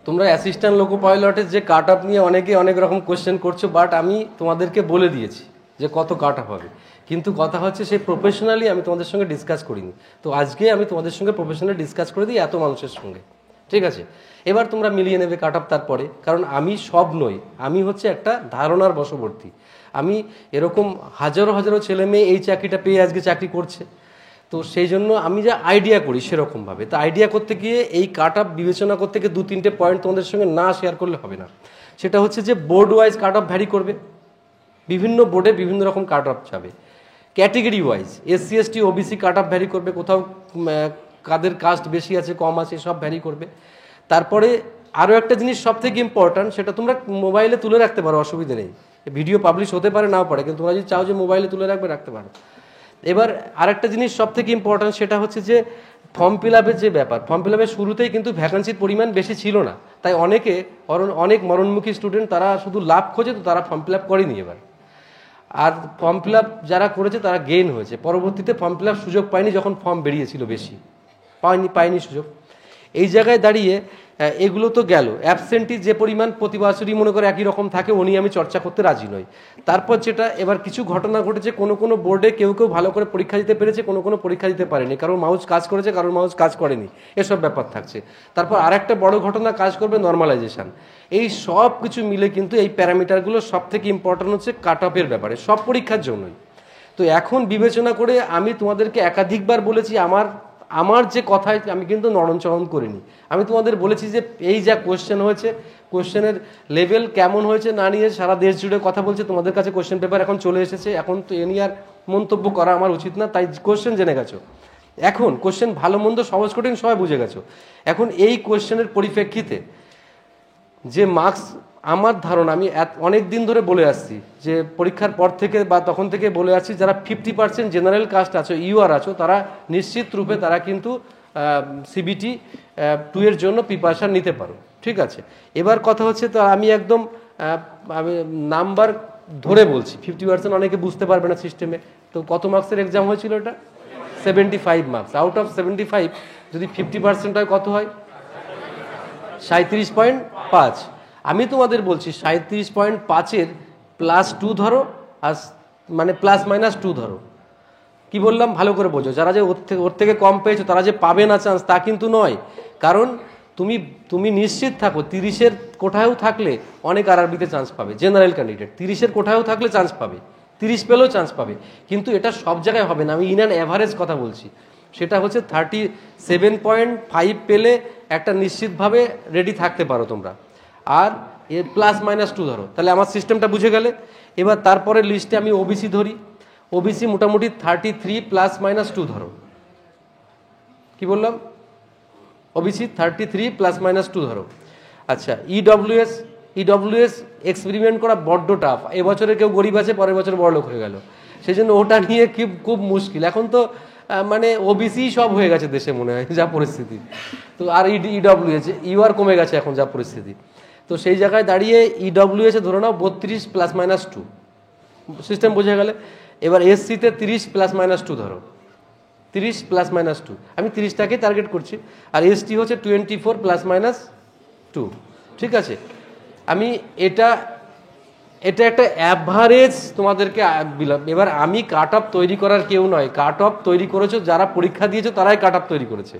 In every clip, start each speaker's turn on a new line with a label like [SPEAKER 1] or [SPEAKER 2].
[SPEAKER 1] তোমরা অ্যাসিস্ট্যান্ট লোকো পাইলটের যে কাট আপ নিয়ে অনেকে অনেক রকম কোশ্চেন করছো, বাট আমি তোমাদেরকে বলে দিয়েছি যে কত কাট আপ হবে। কিন্তু কথা হচ্ছে সেই প্রফেশনালি আমি তোমাদের সঙ্গে ডিসকাস করিনি। তো আজকে আমি তোমাদের সঙ্গে প্রফেশনালি ডিসকাস করে দিই এত মানুষের সঙ্গে, ঠিক আছে? এবার তোমরা মিলিয়ে নেবে কাট আপ তারপরে, কারণ আমি সব নই, আমি হচ্ছে একটা ধারণার বশবর্তী। আমি এরকম হাজারো হাজারো ছেলে মেয়ে এই চাকরিটা পেয়ে আজকে চাকরি করছে, তো সেই জন্য আমি যা আইডিয়া করি সেরকমভাবে। তো আইডিয়া করতে গিয়ে এই কাট আপ বিবেচনা করতে গিয়ে 2-3টে পয়েন্ট তোমাদের সঙ্গে না শেয়ার করলে হবে না। সেটা হচ্ছে যে board wise cutoff vary করবে, বিভিন্ন বোর্ডে বিভিন্ন রকম কাট আপ যাবে। Category wise SC ST OBC cutoff vary করবে, কোথাও কাদের কাস্ট বেশি আছে কম আছে সব ভ্যারি করবে। তারপরে আরও একটা জিনিস সব থেকে ইম্পর্ট্যান্ট, সেটা তোমরা মোবাইলে তুলে রাখতে পারো, অসুবিধা নেই। ভিডিও পাবলিশ হতে পারে নাও পারে, কিন্তু তোমরা যদি চাও যে মোবাইলে তুলে রাখবে রাখতে পারো। এবার আরেকটা জিনিস সব থেকে ইম্পর্ট্যান্ট, সেটা হচ্ছে যে ফর্ম ফিল আপের যে ব্যাপার, ফর্ম ফিল আপের শুরুতেই কিন্তু ভ্যাকান্সির পরিমাণ বেশি ছিল না, তাই অনেক মরণমুখী স্টুডেন্ট তারা শুধু লাভ খোঁজে, তো তারা ফর্ম ফিল আপ করেনি এবার। আর ফর্ম ফিল আপ যারা করেছে তারা গেইন হয়েছে, পরবর্তীতে ফর্ম ফিল আপ সুযোগ পায়নি যখন ফর্ম বেরিয়েছিল বেশি, পায়নি সুযোগ। এই জায়গায় দাঁড়িয়ে এগুলো তো গেল। অ্যাবসেন্টি যে পরিমাণ প্রতি বছরই মনে করে একই রকম থাকে, উনি আমি চর্চা করতে রাজি নই। তারপর যেটা এবার কিছু ঘটনা ঘটেছে, কোনো বোর্ডে কেউ ভালো করে পরীক্ষা দিতে পেরেছে, কোনো পরীক্ষা দিতে পারেনি, কারোর মাউস কাজ করেছে, কারোর মাউস কাজ করেনি, এসব ব্যাপার থাকছে। তারপর আরেকটা বড় ঘটনা কাজ করবে নর্মালাইজেশন। এই সব কিছু মিলে কিন্তু এই প্যারামিটারগুলো সব থেকে ইম্পর্টেন্ট হচ্ছে কাট অফের ব্যাপারে, সব পরীক্ষার জন্যই। তো এখন বিবেচনা করে আমি তোমাদেরকে একাধিকবার বলেছি, আমার যে কথায় আমি কিন্তু নড়নচড়ন করিনি। আমি তোমাদের বলেছি যে এই যা কোশ্চেন হয়েছে, কোশ্চেনের লেভেল কেমন হয়েছে না নিয়ে সারা দেশ জুড়ে কথা বলছে, তোমাদের কাছে কোশ্চেন পেপার এখন চলে এসেছে, এখন তো এ নিয়ে আর মন্তব্য করা আমার উচিত না, তাই কোশ্চেন জেনে গেছো। এখন কোশ্চেন ভালো মন্দ সহজ কঠিন সবাই বুঝে গেছো। এখন এই কোশ্চেনের পরিপ্রেক্ষিতে যে মার্কস, আমার ধারণা, আমি অনেক দিন ধরে বলে আসছি যে পরীক্ষার পর থেকে বা তখন থেকে বলে আসছি, যারা 50% জেনারেল কাস্ট আছো, ইউআর আছো, তারা নিশ্চিত রূপে তারা কিন্তু সিবিটি 2 এর জন্য প্রিপারেশন নিতে পারো, ঠিক আছে? এবার কথা হচ্ছে, তো আমি একদম আমি নাম্বার ধরে বলছি, 50% অনেকে বুঝতে পারবে না সিস্টেমে। তো কত মার্কসের এক্সাম হয়েছিল এটা? 75 মার্কস। আউট অফ 75 যদি 50% হয় কত হয়? 37.5। আমি তোমাদের বলছি 37.5-এর +2 ধরো, আর মানে +-2 ধরো। কি বললাম ভালো করে বোঝো, যারা যে ওর থেকে কম পেয়েছো তারা যে পাবে না চান্স তা কিন্তু নয়। কারণ তুমি নিশ্চিত থাকো 30-এর কোঠায়ও থাকলে অনেক আরআরবিতে চান্স পাবে, জেনারেল ক্যান্ডিডেট 30-এর কোঠায়ও থাকলে চান্স পাবে, 30 পেলেও চান্স পাবে। কিন্তু এটা সব জায়গায় হবে না, আমি ইন অ্যান অ্যাভারেজ কথা বলছি। সেটা হচ্ছে 37.5 পেলে একটা নিশ্চিতভাবে রেডি থাকতে পারো তোমরা, আর এর +-2 ধরো, তাহলে আমার সিস্টেমটা বুঝে গেলে। এবার তারপরে লিস্টে আমি ওবিসি ধরি, ওবিসি মোটামুটি 33 +-2 ধরো। কি বললাম? ওবিসি 33 +-2 ধরো। আচ্ছা, ইডব্লিউএস এক্সপেরিমেন্ট করা বড্ড টাফ। এবছরে কেউ গরিব আছে, পরের বছর বড়লোক হয়ে গেল, সেই জন্য ওটা নিয়ে খুব মুশকিল। এখন তো মানে ওবিসি সব হয়ে গেছে দেশে মনে হয়, যা পরিস্থিতি। তো আর ইডব্লিউএস ইউআর কমে গেছে এখন যা পরিস্থিতি। তো সেই জায়গায় দাঁড়িয়ে ইডব্লিউএসে ধরে নাও 32 +-2, সিস্টেম বোঝা গেলে। এবার এসসিতে 30 +-2 ধরো, 30 +-2, আমি 30টাকে টার্গেট করছি। আর এসটি হচ্ছে 24 +-2, ঠিক আছে? আমি এটা একটা অ্যাভারেজ তোমাদেরকে দিলাম। এবার আমি কাট অফ তৈরি করার কেউ নয়, কাট অফ তৈরি করেছো যারা পরীক্ষা দিয়েছো তারাই কাট অফ তৈরি করেছে।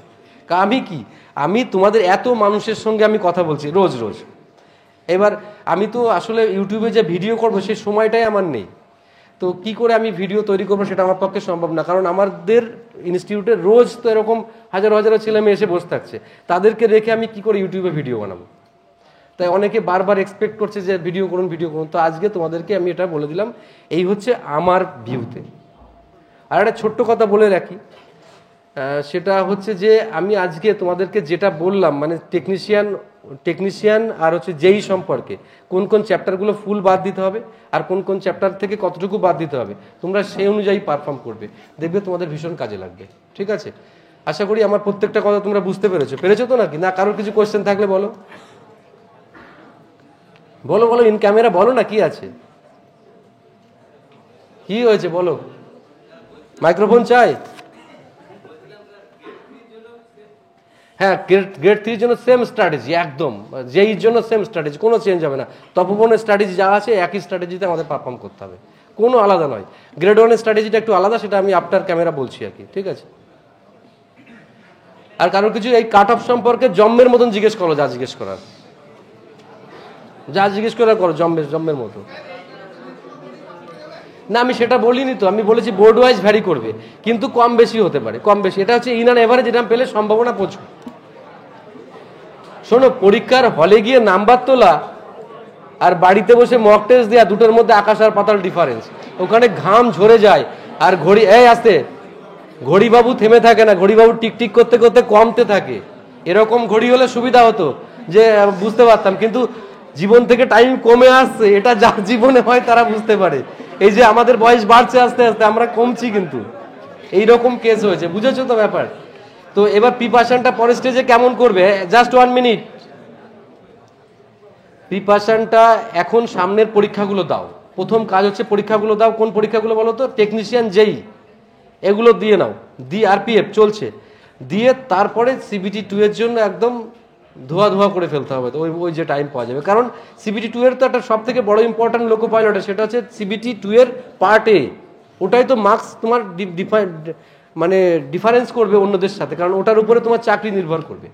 [SPEAKER 1] আমি তোমাদের এত মানুষের সঙ্গে আমি কথা বলছি রোজ। এবার আমি তো আসলে ইউটিউবে যে ভিডিও করবো সেই সময়টাই আমার নেই, তো কি করে আমি ভিডিও তৈরি করবো সেটা আমার পক্ষে সম্ভব না। কারণ আমাদের ইনস্টিটিউটে রোজ তো এরকম হাজার ছেলে মেয়ে এসে বসে থাকছে, তাদেরকে রেখে আমি কি করে ইউটিউবে ভিডিও বানাবো? তাই অনেকে বারবার এক্সপেক্ট করছে যে ভিডিও করুন। তো আজকে তোমাদেরকে আমি এটা বলে দিলাম, এই হচ্ছে আমার ভিউতে। আর একটা ছোট্ট কথা বলে রাখি, সেটা হচ্ছে যে আমি আজকে তোমাদেরকে যেটা বললাম, মানে টেকনিশিয়ান আর হচ্ছে যেই সম্পর্কে কোন চ্যাপ্টারগুলো ফুল বাদ দিতে হবে আর কোন চ্যাপ্টার থেকে কতটুকু বাদ দিতে হবে, তোমরা সেই অনুযায়ী পারফর্ম করবে, দেখবে তোমাদের ভীষণ কাজে লাগবে, ঠিক আছে? আশা করি আমার প্রত্যেকটা কথা তোমরা বুঝতে পেরেছো তো নাকি? না কারোর কিছু কোয়েশ্চেন থাকলে বলো ইন ক্যামেরা বলো না, কি আছে, কি হয়েছে বলো, মাইক্রোফোন চাই? হ্যাঁ, গ্রেড 3 জন্য সেম স্ট্র্যাটেজি, একদম যেই জন্য সেম স্ট্র্যাটেজি, কোনো চেঞ্জ হবে না। তপবনের স্ট্র্যাটেজি যা আছে একই স্ট্র্যাটেজিতে আমাদের পারফর্ম করতে হবে, কোনো আলাদা নয়। গ্রেড 1-এর স্ট্র্যাটেজিটা একটু আলাদা, সেটা আমি আফটার ক্যামেরা বলছি আর কি, ঠিক আছে? আর কারোর কিছু এই কাট অফ সম্পর্কে জম্মের মতন জিজ্ঞেস করো, যা জিজ্ঞেস করার, যা জিজ্ঞেস করার করো, জম্মের মতো। না, আমি সেটা বলিনি তো, আমি বলেছি বোর্ড ওয়াইজ ভ্যারি করবে, কিন্তু কম বেশি হতে পারে, কম বেশি। এটা হচ্ছে ইন অ্যান এভারেজ, এটা পেলে সম্ভাবনা প্রচুর। শোনো, পরীক্ষার হলে গিয়ে নাম্বার তোলা আর বাড়িতে বসে মক টেস্ট দেওয়া, দুটোর মধ্যে আকাশ আর পাতাল ডিফারেন্স। ওখানে ঘাম ঝরে যায়, আর ঘড়ি আসতে ঘড়িবাবু থেমে থাকে না, ঘড়িবাবু টিকটিক করতে করতে কমতে থাকে। এরকম ঘড়ি হলে সুবিধা হতো, যে বুঝতে পারতাম, কিন্তু জীবন থেকে টাইম কমে আসছে, এটা যার জীবনে হয় তারা বুঝতে পারে। এই যে আমাদের বয়স বাড়ছে আস্তে আস্তে, আমরা কমছি, কিন্তু এইরকম কেস হয়েছে, বুঝেছো তো ব্যাপার? তো এবার প্রিপারেশনটা পরের স্টেজে কেমন করবে, জাস্ট 1 মিনিট। প্রিপারেশনটা এখন সামনের পরীক্ষাগুলো দাও, প্রথম কাজ হচ্ছে পরীক্ষাগুলো দাও। কোন পরীক্ষাগুলো বলো তো? টেকনিশিয়ান, যেই, এগুলো দিয়ে নাও, দিয়ে আরপিএফ চলছে, দিয়ে তারপরে CBT 2 এর জন্য একদম ধোয়া করে ফেলতে হবে। তো ওই যে টাইম পাওয়া যাবে, কারণ CBT 2 এর তো একটা সব থেকে বড় ইম্পর্টেন্ট লোকো পাইলটে, সেটা হচ্ছে CBT 2 এর পার্ট এ। ওটাই তো মার্কস তোমার মানে ডিফারেন্স করবে অন্যদের সাথে, কারণ ওটার উপরে তোমার চাকরি নির্ভর করবে,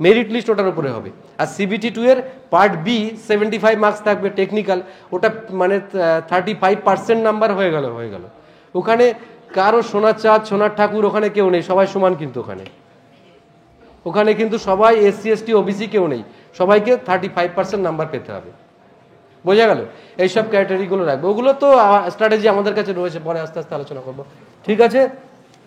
[SPEAKER 1] মেরিট লিস্ট ওটার উপরে হবে। আর CBT 2 এর পার্ট বি 75 মার্কস থাকবে টেকনিক্যাল, ওটা মানে 35% নাম্বার হয়ে গেল। ওখানে কারো সোনার চাঁদ সোনার ঠাকুর ওখানে কেউ নেই, সবাই সমান, কিন্তু ওখানে কিন্তু সবাই SC ST OBC কেউ নেই, সবাইকে 35% নাম্বার পেতে হবে। বোঝা গেল? এইসব ক্রাইটেরিয়াগুলো রাখবে, ওগুলো তো স্ট্র্যাটেজি আমাদের কাছে রয়েছে, পরে আস্তে আস্তে আলোচনা করবো, ঠিক আছে?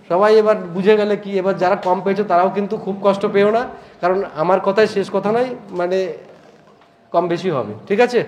[SPEAKER 1] সবাই এবার বুঝে গেলে কি, এবার যারা কম পেয়েছো তারাও কিন্তু খুব কষ্ট পেও না, কারণ আমার কথাই শেষ কথা নয়, মানে কম বেশি হবে, ঠিক আছে?